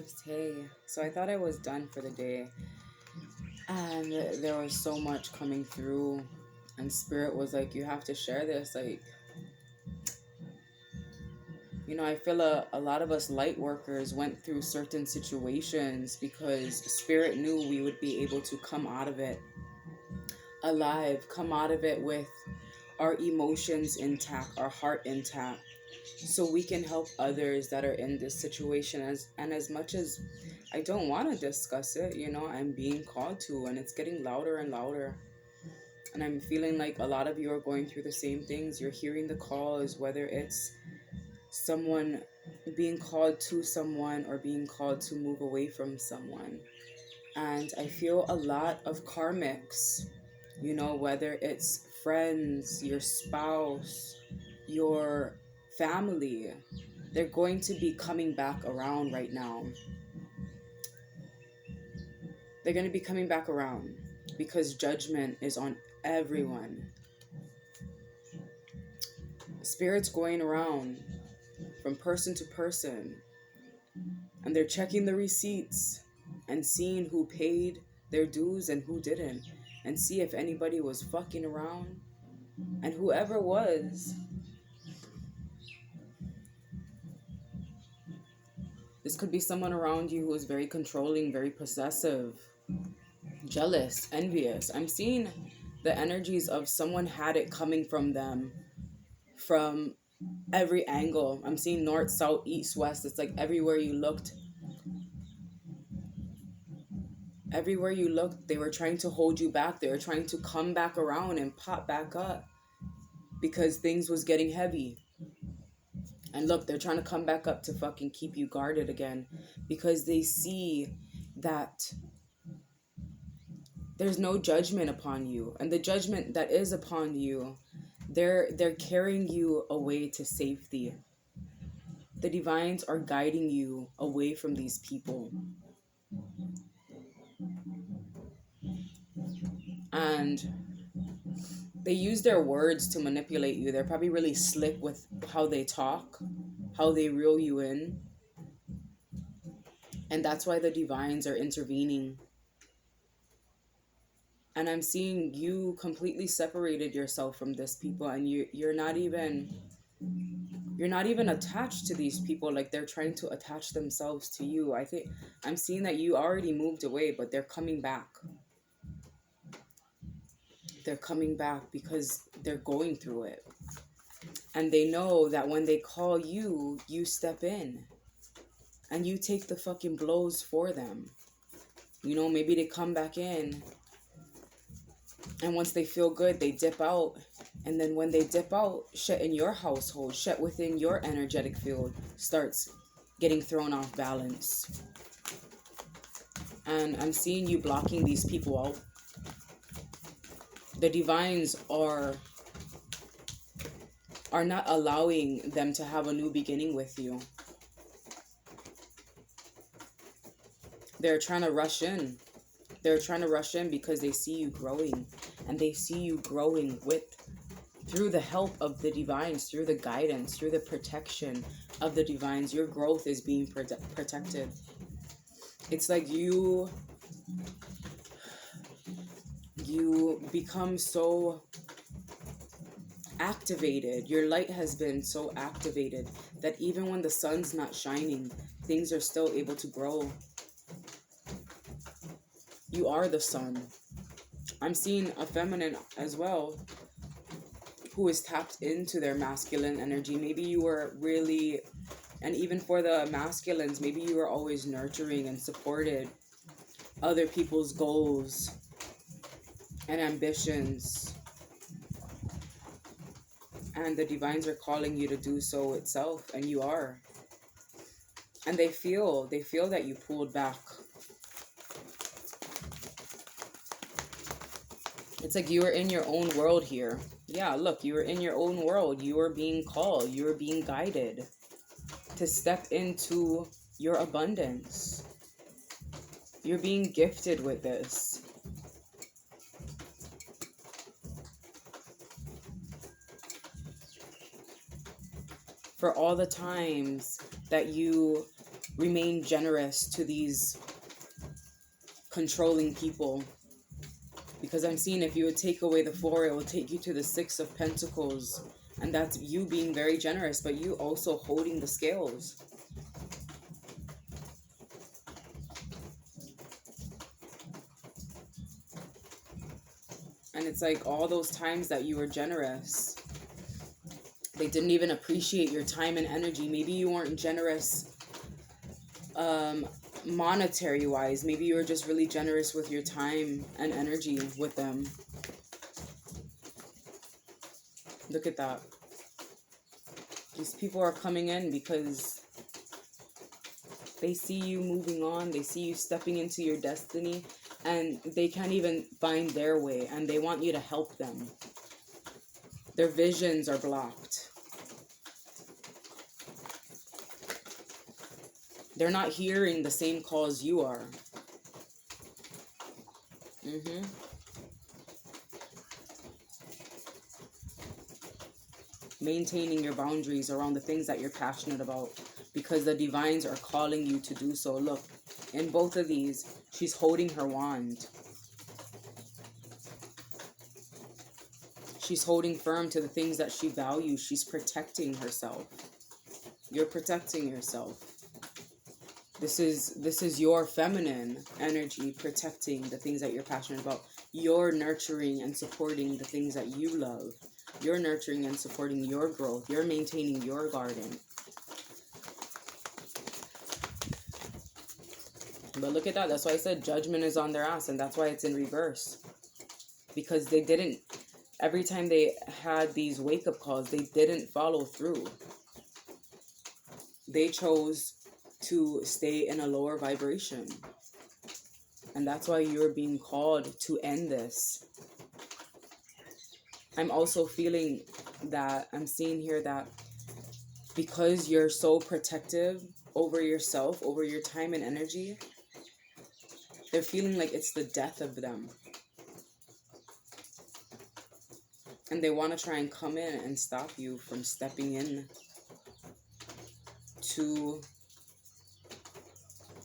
loves. Hey, so I thought I was done for the day, and there was so much coming through, and Spirit was like, you have to share this. Like, I feel a lot of us light workers went through certain situations because Spirit knew we would be able to come out of it alive, come out of it with our emotions intact, our heart intact, so we can help others that are in this situation. As much as I don't want to discuss it, I'm being called to, and it's getting louder and louder. And I'm feeling like a lot of you are going through the same things. You're hearing the calls, whether it's someone being called to someone or being called to move away from someone. And I feel a lot of karmics, whether it's friends, your spouse, your family, they're going to be coming back around right now. They're going to be coming back around because judgment is on everyone. Spirits going around from person to person, and they're checking the receipts and seeing who paid their dues and who didn't, and see if anybody was fucking around. And whoever was, this could be someone around you who is very controlling, very possessive, jealous, envious. I'm seeing the energies of someone had it coming from them from every angle. I'm seeing north, south, east, west. It's like everywhere you looked, they were trying to hold you back. They were trying to come back around and pop back up because things was getting heavy. And look, they're trying to come back up to fucking keep you guarded again because they see that there's no judgment upon you. And the judgment that is upon you, they're carrying you away to safety. The divines are guiding you away from these people. And they use their words to manipulate you. They're probably really slick with how they talk, how they reel you in. And that's why the divines are intervening. And I'm seeing you completely separated yourself from this people, and you're not even attached to these people like they're trying to attach themselves to you. I think I'm seeing that you already moved away, but they're coming back. They're coming back because they're going through it. And they know that when they call you, you step in. And you take the fucking blows for them. Maybe they come back in. And once they feel good, they dip out. And then when they dip out, shit in your household, shit within your energetic field starts getting thrown off balance. And I'm seeing you blocking these people out. The divines are not allowing them to have a new beginning with you. They're trying to rush in. They're trying to rush in because they see you growing. And they see you growing through the help of the divines, through the guidance, through the protection of the divines. Your growth is being protected. It's like you become so activated. Your light has been so activated that even when the sun's not shining, things are still able to grow. You are the sun. I'm seeing a feminine as well who is tapped into their masculine energy. Maybe you were really, and even for the masculines, maybe you were always nurturing and supported other people's goals and ambitions. And the divines are calling you to do so itself, and you are. And they feel that you pulled back. It's like you were in your own world here. Yeah, look, you were in your own world. You were being called. You were being guided to step into your abundance. You're being gifted with this. For all the times that you remain generous to these controlling people. Because I'm seeing if you would take away the 4, it will take you to the 6 of Pentacles. And that's you being very generous, but you also holding the scales. And it's like all those times that you were generous, they didn't even appreciate your time and energy. Maybe you weren't generous monetary wise. Maybe you were just really generous with your time and energy with them. Look at that. These people are coming in because they see you moving on. They see you stepping into your destiny, and they can't even find their way, and they want you to help them. Their visions are blocked. They're not hearing the same calls you are. Maintaining your boundaries around the things that you're passionate about, because the divines are calling you to do so. Look, in both of these, she's holding her wand. She's holding firm to the things that she values. She's protecting herself. You're protecting yourself. This is your feminine energy protecting the things that you're passionate about. You're nurturing and supporting the things that you love. You're nurturing and supporting your growth. You're maintaining your garden. But look at that. That's why I said judgment is on their ass, and that's why it's in reverse. Because they didn't, every time they had these wake-up calls, they didn't follow through. They chose to stay in a lower vibration. And that's why you're being called to end this. I'm also feeling that, I'm seeing here that because you're so protective over yourself, over your time and energy, they're feeling like it's the death of them. And they want to try and come in and stop you from stepping in to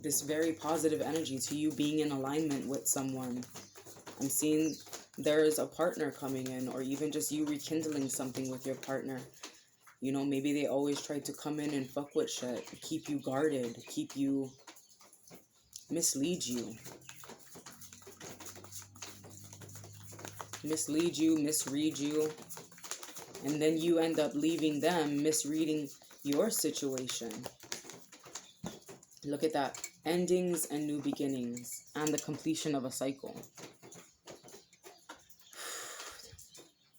this very positive energy, to you being in alignment with someone. I'm seeing there is a partner coming in, or even just you rekindling something with your partner. You know, maybe they always tried to come in and fuck with shit, keep you guarded, keep you, mislead you, misread you, and then you end up leaving them, misreading your situation. Look at that. Endings and new beginnings, and the completion of a cycle.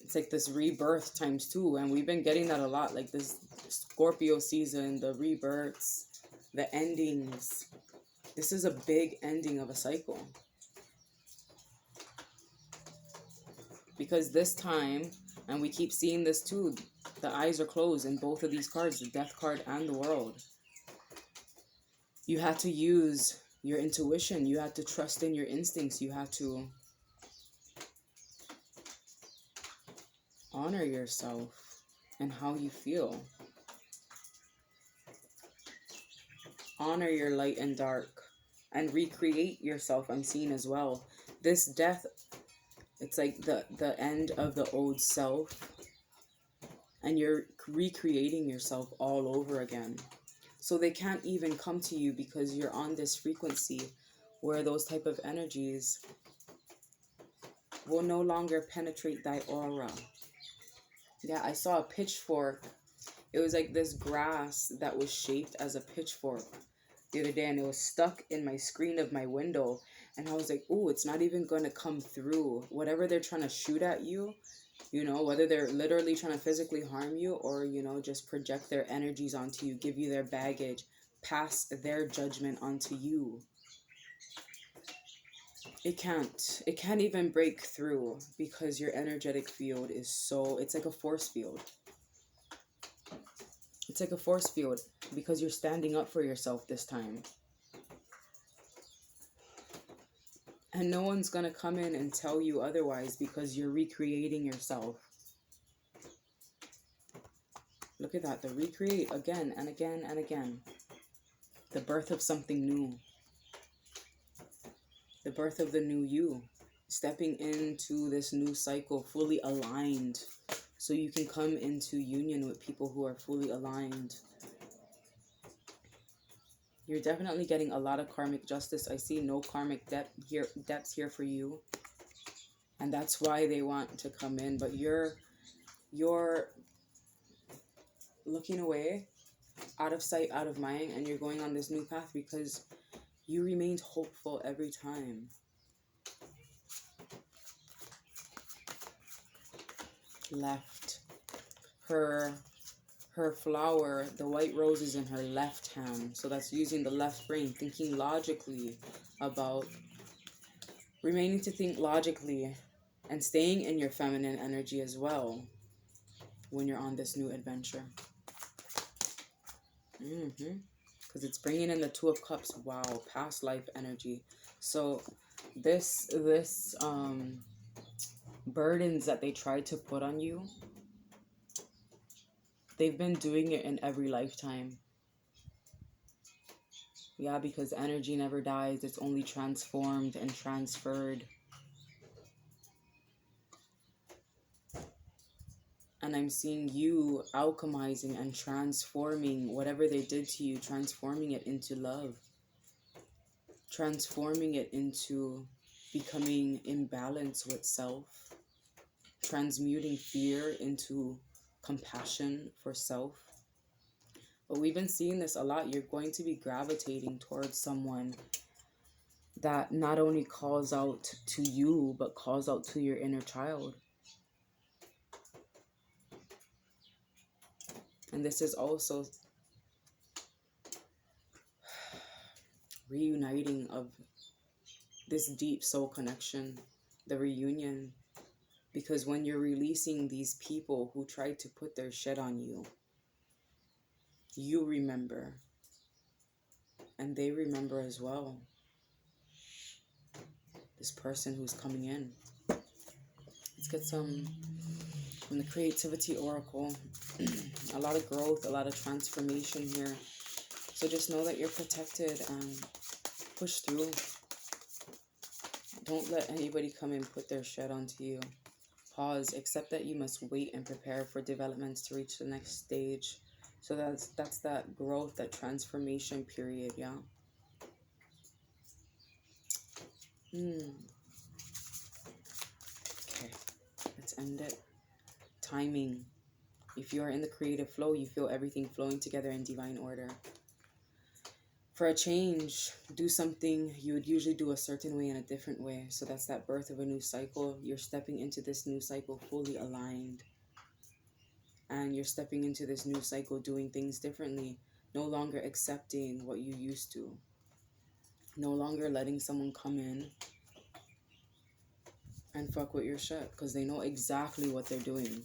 It's like this rebirth times 2, and we've been getting that a lot, like this Scorpio season, the rebirths, the endings. This is a big ending of a cycle. Because this time, and we keep seeing this too, the eyes are closed in both of these cards, the Death card and the World. You had to use your intuition. You had to trust in your instincts. You had to honor yourself and how you feel. Honor your light and dark, and recreate yourself, I'm seeing as well. This death, it's like the end of the old self, and you're recreating yourself all over again. So they can't even come to you because you're on this frequency where those type of energies will no longer penetrate thy aura. Yeah, I saw a pitchfork. It was like this grass that was shaped as a pitchfork the other day, and it was stuck in my screen of my window. And I was like, oh, it's not even going to come through. Whatever they're trying to shoot at you, you know, whether they're literally trying to physically harm you, or, you know, just project their energies onto you, give you their baggage, pass their judgment onto you. It can't even break through, because your energetic field is so, it's like a force field. It's like a force field, because you're standing up for yourself this time. And no one's going to come in and tell you otherwise, because you're recreating yourself. Look at that. The recreate again and again and again. The birth of something new. The birth of the new you. Stepping into this new cycle fully aligned. So you can come into union with people who are fully aligned. You're definitely getting a lot of karmic justice. I see no karmic debts here for you. And that's why they want to come in. But you're looking away, out of sight, out of mind, and you're going on this new path because you remained hopeful every time. Left. Her flower, the white rose is in her left hand. So that's using the left brain, thinking logically about, remaining to think logically and staying in your feminine energy as well when you're on this new adventure. Because it's bringing in the Two of Cups. Wow, past life energy. So this burdens that they tried to put on you, they've been doing it in every lifetime. Yeah, because energy never dies. It's only transformed and transferred. And I'm seeing you alchemizing and transforming whatever they did to you, transforming it into love. Transforming it into becoming in balance with self. Transmuting fear into compassion for self. But we've been seeing this a lot. You're going to be gravitating towards someone that not only calls out to you, but calls out to your inner child. And this is also reuniting of this deep soul connection, the reunion. Because when you're releasing these people who tried to put their shit on you, you remember. And they remember as well. This person who's coming in. Let's get some from the Creativity Oracle. A lot of growth, a lot of transformation here. So just know that you're protected and push through. Don't let anybody come and put their shit onto you. Pause. Accept that you must wait and prepare for developments to reach the next stage. So that's that growth, that transformation period, yeah? Okay. Let's end it. Timing. If you are in the creative flow, you feel everything flowing together in divine order. For a change, do something you would usually do a certain way in a different way. So that's that birth of a new cycle. You're stepping into this new cycle fully aligned. And you're stepping into this new cycle doing things differently. No longer accepting what you used to. No longer letting someone come in and fuck with your shit. Because they know exactly what they're doing.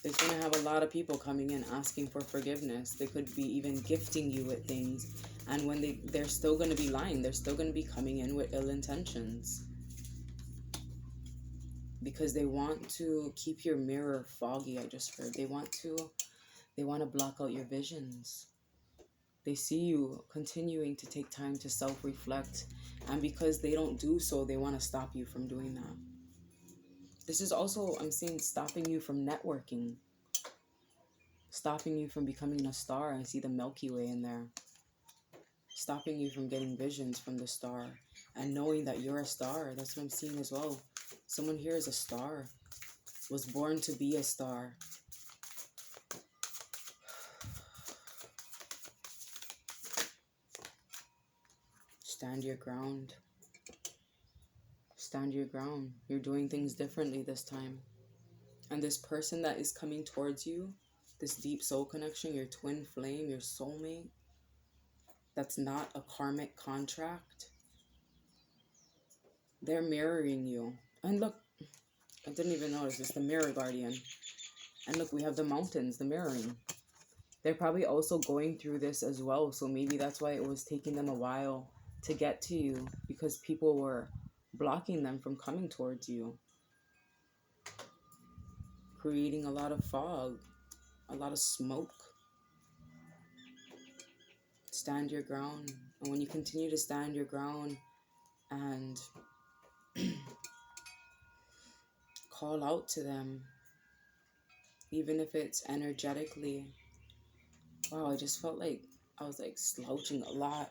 There's going to have a lot of people coming in asking for forgiveness. They could be even gifting you with things. And when they're still going to be lying. They're still going to be coming in with ill intentions. Because they want to keep your mirror foggy, I just heard. They want to block out your visions. They see you continuing to take time to self-reflect. And because they don't do so, they want to stop you from doing that. This is also, I'm seeing, stopping you from networking. Stopping you from becoming a star. I see the Milky Way in there. Stopping you from getting visions from the star. And knowing that you're a star. That's what I'm seeing as well. Someone here is a star. Was born to be a star. Stand your ground. Stand your ground. You're doing things differently this time. And this person that is coming towards you, this deep soul connection, your twin flame, your soulmate, that's not a karmic contract. They're mirroring you. And look, I didn't even notice, it's the mirror guardian. And look, we have the mountains, the mirroring. They're probably also going through this as well. So maybe that's why it was taking them a while to get to you. Because people were blocking them from coming towards you. Creating a lot of fog. A lot of smoke. stand your ground. And when you continue to stand your ground and call out to them, even if it's energetically. Wow, I just felt like I was like slouching a lot.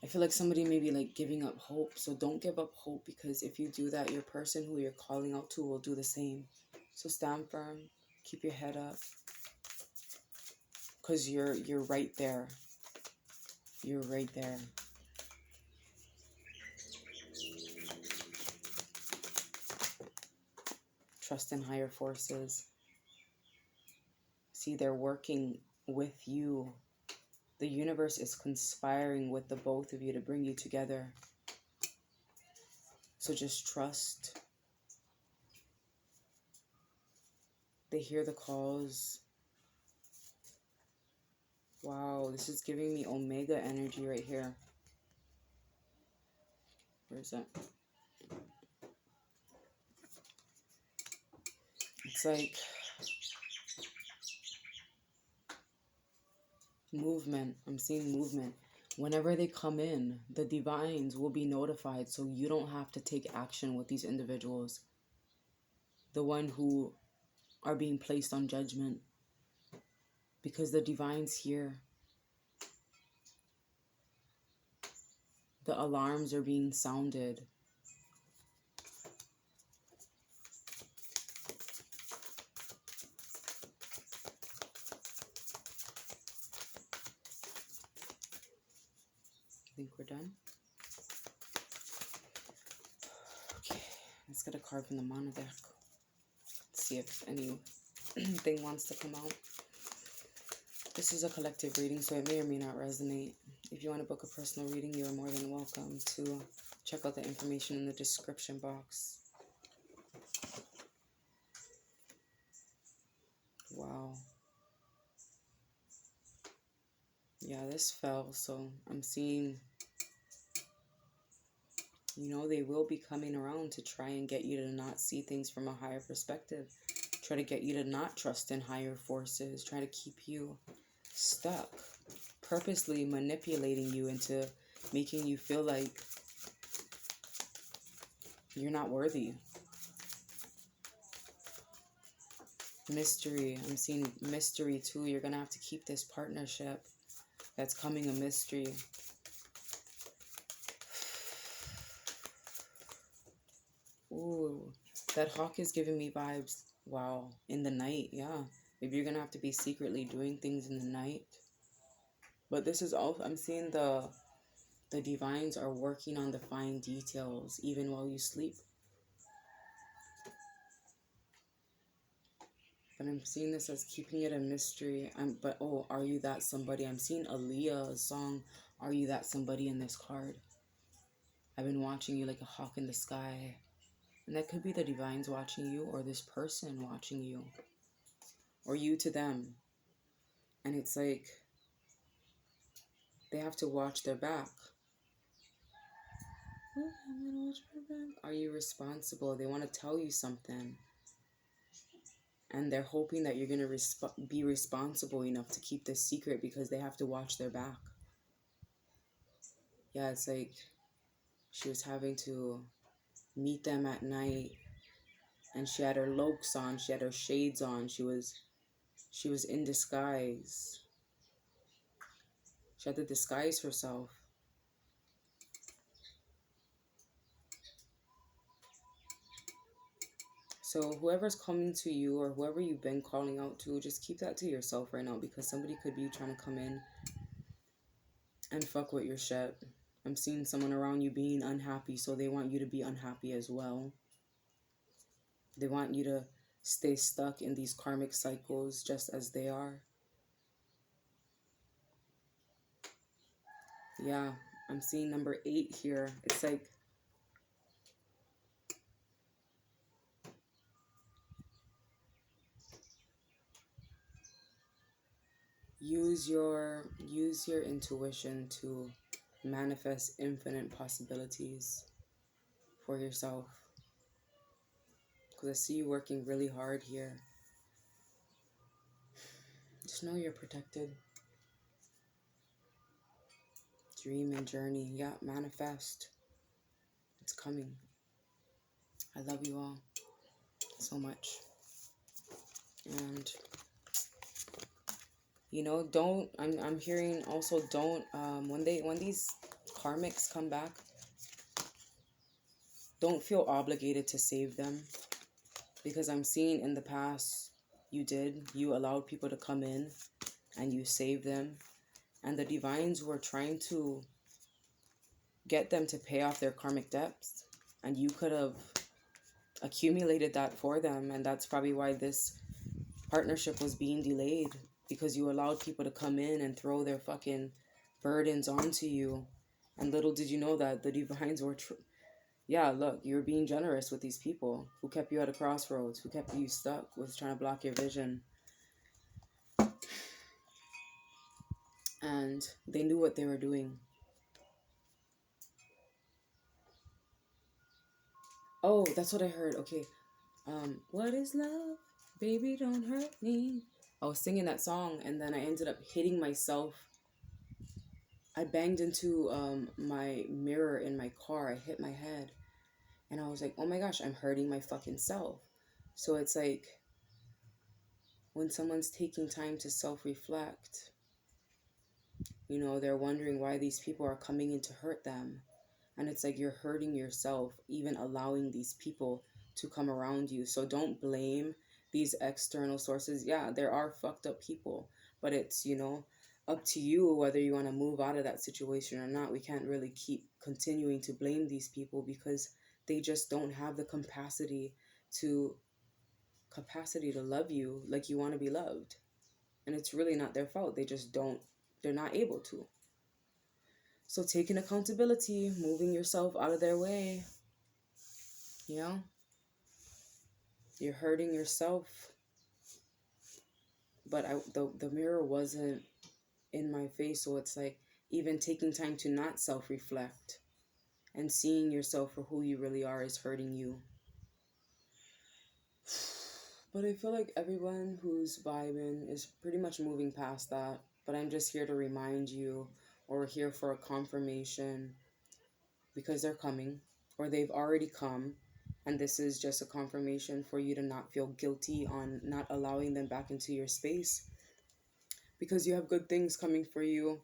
I feel like somebody may be like giving up hope. So don't give up hope, because if you do that, your person who you're calling out to will do the same. So stand firm, keep your head up, because you're right there. You're right there. Trust in higher forces. See, they're working with you. The universe is conspiring with the both of you to bring you together. So just trust. They hear the calls. Wow, this is giving me Omega energy right here. Where is that? It's like movement. I'm seeing movement. Whenever they come in, the divines will be notified, so you don't have to take action with these individuals. The one who are being placed on judgment. Because the divines here. The alarms are being sounded. I think we're done. Okay, let's get a card from the mono deck. Let's see if anything wants to come out. This is a collective reading, so it may or may not resonate. If you want to book a personal reading, you are more than welcome to check out the information in the description box. Wow. Yeah, this fell, so I'm seeing, you know, they will be coming around to try and get you to not see things from a higher perspective. Try to get you to not trust in higher forces. Try to keep you stuck. Purposely manipulating you into making you feel like you're not worthy. Mystery. I'm seeing mystery too. You're going to have to keep this partnership that's coming a mystery. Ooh, that hawk is giving me vibes. Wow, in the night, yeah. Maybe you're going to have to be secretly doing things in the night. But this is all, I'm seeing the divines are working on the fine details even while you sleep. But I'm seeing this as keeping it a mystery. But oh, are you that somebody? I'm seeing Aaliyah's song, Are You That Somebody, in this card. I've been watching you like a hawk in the sky. And that could be the divines watching you, or this person watching you. Or you to them. And it's like they have to watch their back. I'm gonna watch my back. Are you responsible? They want to tell you something. And they're hoping that you're going to be responsible enough to keep this secret, because they have to watch their back. Yeah, it's like she was having to meet them at night. And she had her lokes on. She had her shades on. She was in disguise. She had to disguise herself. So whoever's coming to you, or whoever you've been calling out to, just keep that to yourself right now, because somebody could be trying to come in and fuck with your shit. I'm seeing someone around you being unhappy, so they want you to be unhappy as well. They want you to stay stuck in these karmic cycles just as they are. Yeah, I'm seeing number 8 here. It's like use your intuition to manifest infinite possibilities for yourself. Because I see you working really hard here. Just know you're protected. Dream and journey. Yeah, manifest. It's coming. I love you all so much. And you know, don't, I'm hearing also, don't, when these karmics come back, don't feel obligated to save them, because I'm seeing in the past you allowed people to come in and you saved them, and the divines were trying to get them to pay off their karmic debts, and you could have accumulated that for them, and that's probably why this partnership was being delayed, because you allowed people to come in and throw their fucking burdens onto you, and little did you know that the divines were yeah, look, you're being generous with these people who kept you at a crossroads, who kept you stuck, was trying to block your vision. And they knew what they were doing. Oh, that's what I heard. Okay. What is love? Baby, don't hurt me. I was singing that song and then I ended up hitting myself. I banged into my mirror in my car. I hit my head. And I was like, oh my gosh, I'm hurting my fucking self. So it's like, when someone's taking time to self-reflect, you know, they're wondering why these people are coming in to hurt them. And it's like you're hurting yourself, even allowing these people to come around you. So don't blame these external sources. Yeah, there are fucked up people, but it's, you know, up to you whether you want to move out of that situation or not. We can't really keep continuing to blame these people because they just don't have the to capacity to love you like you want to be loved. And it's really not their fault. They just don't, they're not able to. So taking accountability, moving yourself out of their way, you know, you're hurting yourself. But the mirror wasn't in my face, so it's like even taking time to not self-reflect and seeing yourself for who you really are is hurting you. But I feel like everyone who's vibing is pretty much moving past that. But I'm just here to remind you, or here for a confirmation, because they're coming, or they've already come, and this is just a confirmation for you to not feel guilty on not allowing them back into your space, because you have good things coming for you.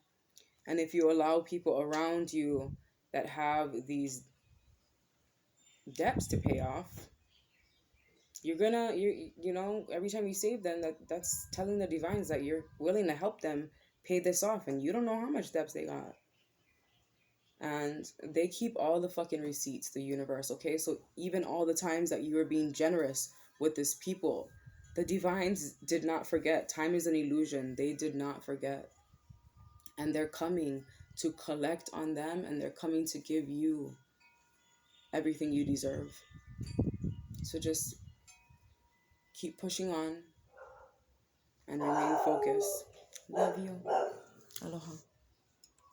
And if you allow people around you that have these debts to pay off, you know, every time you save them, that's telling the divines that you're willing to help them pay this off, and you don't know how much debts they got. And they keep all the fucking receipts, the universe, okay? So even all the times that you were being generous with this people, the divines did not forget. Time is an illusion. They did not forget. And they're coming to collect on them, and they're coming to give you everything you deserve. So just keep pushing on and remain focused. Love you. Aloha.